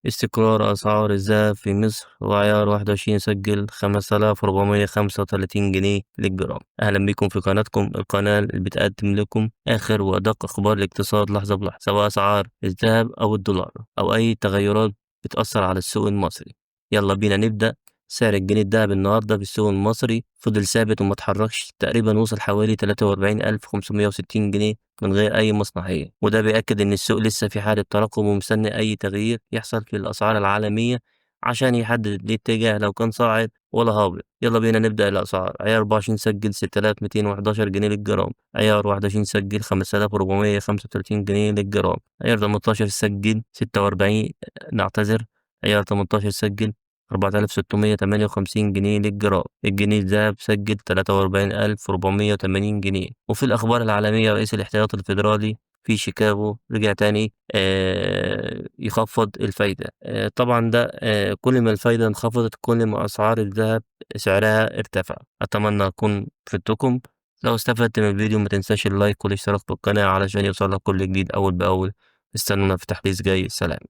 استقرار أسعار الذهب في مصر، وعيار 21 سجل 5435 جنيه للجرام. أهلا بكم في قناتكم، القناة اللي بتقدم لكم آخر وأدق أخبار الاقتصاد لحظة بلحظة، سواء أسعار الذهب أو الدولار أو أي تغيرات بتأثر على السوق المصري. يلا بينا نبدأ. سعر الجنيه الدهب النهاردة في السوق المصري فضل ثابت ومتحركش، تقريبا وصل حوالي 43560 جنيه من غير أي مصنعية، وده بيأكد إن السوق لسه في حالة ترقب ومستني أي تغيير يحصل في الأسعار العالمية عشان يحدد الاتجاه لو كان صاعد ولا هابط. يلا بينا نبدأ الأسعار. عيار 24 سجل 6211 جنيه للجرام، عيار 21 سجل 5435 جنيه للجرام، عيار 18 سجل 46 نعتذر عيار 18 سجل 4658 جنيه للجرام. الجنيه الذهب سجل 43480 جنيه. وفي الأخبار العالمية، رئيس الاحتياط الفيدرالي في شيكاغو رجع تاني يخفض الفايدة. طبعا ده كل ما الفايدة انخفضت كل ما أسعار الذهب سعرها ارتفع. أتمنى أكون فدتكم. لو استفدت من الفيديو ما تنساش اللايك والاشتراك في القناة علشان يوصلك كل جديد أول بأول. استنونا في تحديث جاي. سلام.